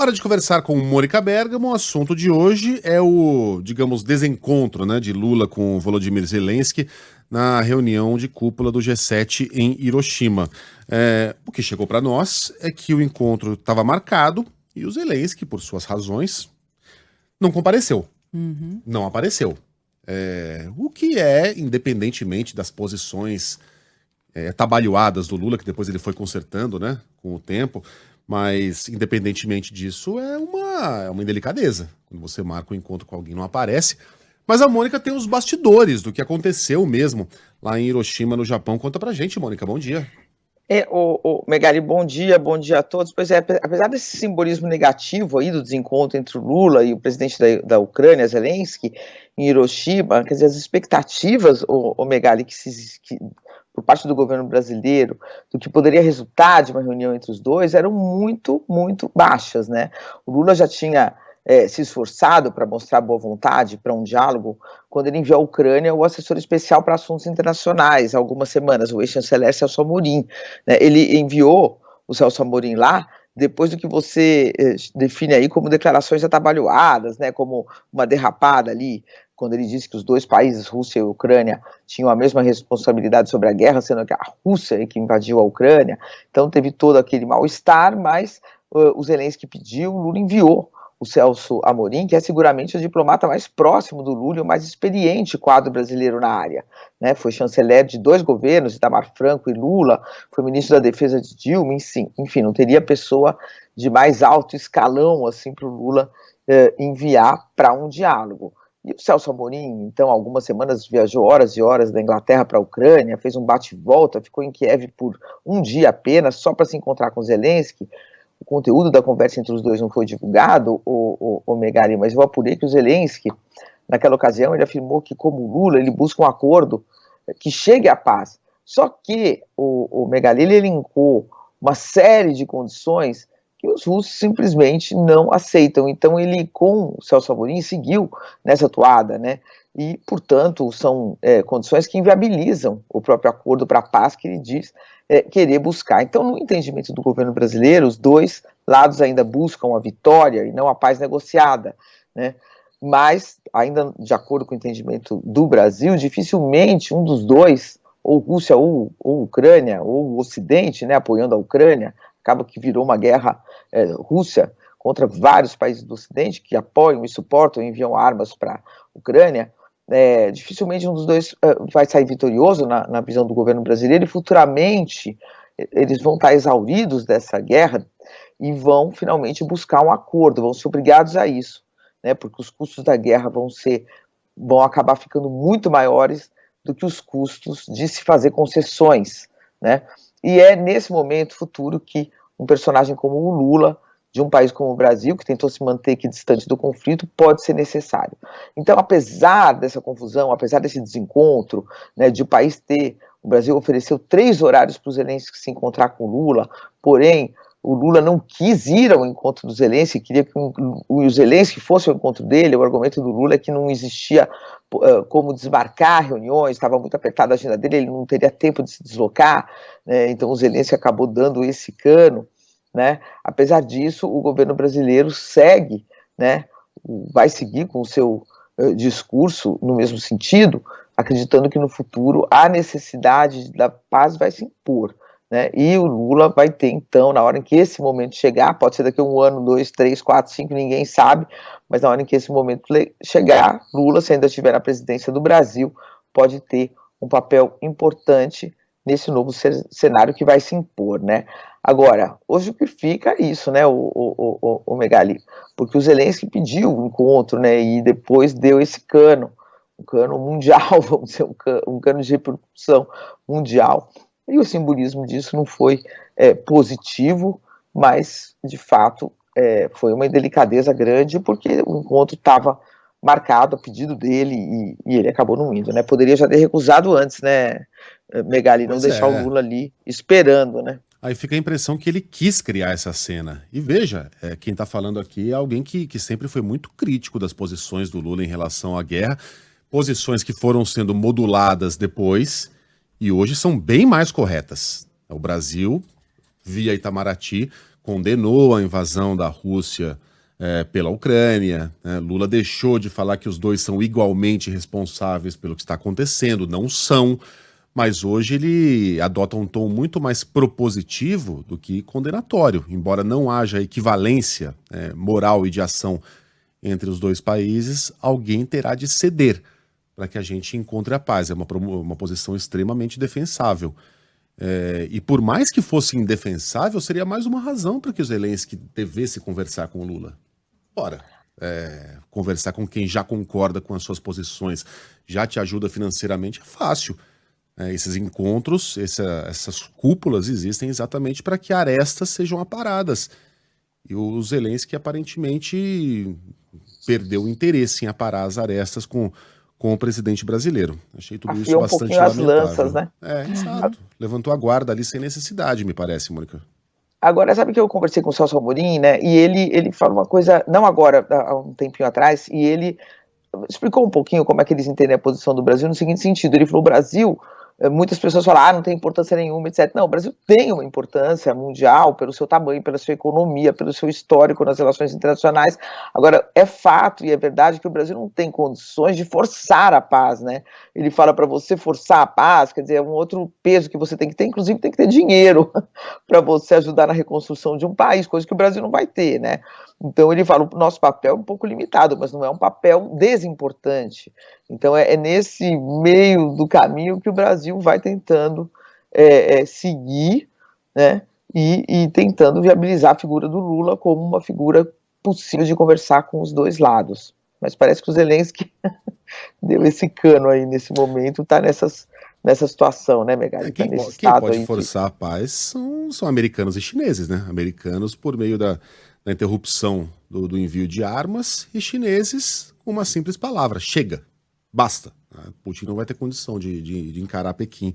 Hora de conversar com Mônica Bergamo. O assunto de hoje é o, digamos, desencontro, né, de Lula com Volodymyr Zelensky na reunião de cúpula do G7 em Hiroshima. O que chegou para nós é que o encontro estava marcado e o Zelensky, por suas razões, não compareceu. Não apareceu. O que é, independentemente das posições atabalhoadas do Lula, que depois ele foi consertando, né, com o tempo, mas independentemente disso, é uma indelicadeza. Quando você marca um encontro com alguém, não aparece. Mas a Mônica tem os bastidores do que aconteceu mesmo lá em Hiroshima, no Japão. Conta pra gente, Mônica, bom dia. Megali, bom dia a todos. Pois é, apesar desse simbolismo negativo aí do desencontro entre o Lula e o presidente da Ucrânia, Zelensky, em Hiroshima, quer dizer, as expectativas, Megali, que por parte do governo brasileiro, do que poderia resultar de uma reunião entre os dois, eram muito, muito baixas, né? O Lula já tinha se esforçado para mostrar boa vontade para um diálogo quando ele enviou à Ucrânia o assessor especial para assuntos internacionais há algumas semanas, o ex-chanceler Celso Amorim, né? Ele enviou o Celso Amorim lá depois do que você define aí como declarações atabalhoadas, né? Como uma derrapada ali, quando ele disse que os dois países, Rússia e Ucrânia, tinham a mesma responsabilidade sobre a guerra, sendo que a Rússia que invadiu a Ucrânia. Então teve todo aquele mal-estar, mas o Zelensky pediu, o Lula enviou o Celso Amorim, que é seguramente o diplomata mais próximo do Lula e o mais experiente quadro brasileiro na área, né? Foi chanceler de dois governos, Itamar Franco e Lula, foi ministro da Defesa de Dilma, enfim, não teria pessoa de mais alto escalão assim, para o Lula enviar para um diálogo. E o Celso Amorim, então, algumas semanas viajou horas e horas da Inglaterra para a Ucrânia, fez um bate-volta, ficou em Kiev por um dia apenas, só para se encontrar com Zelensky. O conteúdo da conversa entre os dois não foi divulgado, o Megali, mas eu apurei que o Zelensky, naquela ocasião, ele afirmou que, como Lula, ele busca um acordo que chegue à paz. Só que o Megali, ele elencou uma série de condições que os russos simplesmente não aceitam. Então ele, com o Celso Amorim, seguiu nessa toada, né? E, portanto, são condições que inviabilizam o próprio acordo para a paz que ele diz querer buscar. Então, no entendimento do governo brasileiro, os dois lados ainda buscam a vitória e não a paz negociada, né? Mas, ainda de acordo com o entendimento do Brasil, dificilmente um dos dois, ou Rússia ou Ucrânia, ou o Ocidente, né, apoiando a Ucrânia, acaba que virou uma guerra Rússia contra vários países do Ocidente que apoiam e suportam e enviam armas para a Ucrânia. Dificilmente um dos dois vai sair vitorioso na visão do governo brasileiro, e futuramente eles vão estar exauridos dessa guerra e vão finalmente buscar um acordo, vão ser obrigados a isso, né, porque os custos da guerra vão acabar ficando muito maiores do que os custos de se fazer concessões, né? E é nesse momento futuro que um personagem como o Lula, de um país como o Brasil, que tentou se manter aqui distante do conflito, pode ser necessário. Então, apesar dessa confusão, apesar desse desencontro, né, de o Brasil ofereceu 3 horários para o Zelensky se encontrar com o Lula, porém, o Lula não quis ir ao encontro do Zelensky, queria que o Zelensky fosse ao encontro dele. O argumento do Lula é que não existia como desmarcar reuniões, estava muito apertada a agenda dele, ele não teria tempo de se deslocar, né? Então o Zelensky acabou dando esse cano, né? Apesar disso, o governo brasileiro segue, né, vai seguir com o seu discurso no mesmo sentido, acreditando que no futuro a necessidade da paz vai se impor, né? E o Lula vai ter, então, na hora em que esse momento chegar, pode ser daqui a 1 ano, 2, 3, 4, 5, ninguém sabe, mas na hora em que esse momento chegar, Lula, se ainda estiver na presidência do Brasil, pode ter um papel importante nesse novo cenário que vai se impor, né? Agora, hoje o que fica é isso, né, o Megali, porque o Zelensky pediu o encontro, né, e depois deu esse cano, um cano mundial, vamos dizer, um cano de repercussão mundial, e o simbolismo disso não foi positivo, mas, de fato, foi uma indelicadeza grande, porque o encontro estava marcado a pedido dele e ele acabou não indo, né? Poderia já ter recusado antes, né, Megali, não deixar o Lula ali esperando, né? Aí fica a impressão que ele quis criar essa cena. E veja, quem está falando aqui é alguém que sempre foi muito crítico das posições do Lula em relação à guerra, posições que foram sendo moduladas depois e hoje são bem mais corretas. O Brasil, via Itamaraty, condenou a invasão da Rússia pela Ucrânia, né? Lula deixou de falar que os dois são igualmente responsáveis pelo que está acontecendo, não são, mas hoje ele adota um tom muito mais propositivo do que condenatório, embora não haja equivalência moral e de ação entre os dois países, alguém terá de ceder para que a gente encontre a paz. É uma posição extremamente defensável. E por mais que fosse indefensável, seria mais uma razão para que o Zelensky devesse conversar com o Lula. Ora, conversar com quem já concorda com as suas posições, já te ajuda financeiramente, é fácil. Esses encontros, essas cúpulas existem exatamente para que arestas sejam aparadas. E o Zelensky aparentemente perdeu o interesse em aparar as arestas com o presidente brasileiro. Achei tudo isso Afiou um bastante pouquinho as lamentável. lanças, né? Exato. Levantou a guarda ali sem necessidade, me parece, Mônica. Agora, sabe que eu conversei com o Celso Amorim, né? E ele falou uma coisa, não agora, há um tempinho atrás, e ele explicou um pouquinho como é que eles entendem a posição do Brasil no seguinte sentido. Ele falou: o Brasil, muitas pessoas falam, não tem importância nenhuma, etc. Não, o Brasil tem uma importância mundial pelo seu tamanho, pela sua economia, pelo seu histórico nas relações internacionais. Agora, é fato e é verdade que o Brasil não tem condições de forçar a paz, né? Ele fala para você forçar a paz, quer dizer, é um outro peso que você tem que ter, inclusive tem que ter dinheiro para você ajudar na reconstrução de um país, coisa que o Brasil não vai ter, né? Então ele fala, o nosso papel é um pouco limitado, mas não é um papel desimportante. Então é nesse meio do caminho que o Brasil vai tentando seguir, né, e tentando viabilizar a figura do Lula como uma figura possível de conversar com os dois lados. Mas parece que o Zelensky deu esse cano aí nesse momento, está nessa situação, né, Megali? Quem pode forçar a paz são americanos e chineses, né? Americanos por meio da interrupção do envio de armas e chineses com uma simples palavra: chega, basta. Putin não vai ter condição de encarar Pequim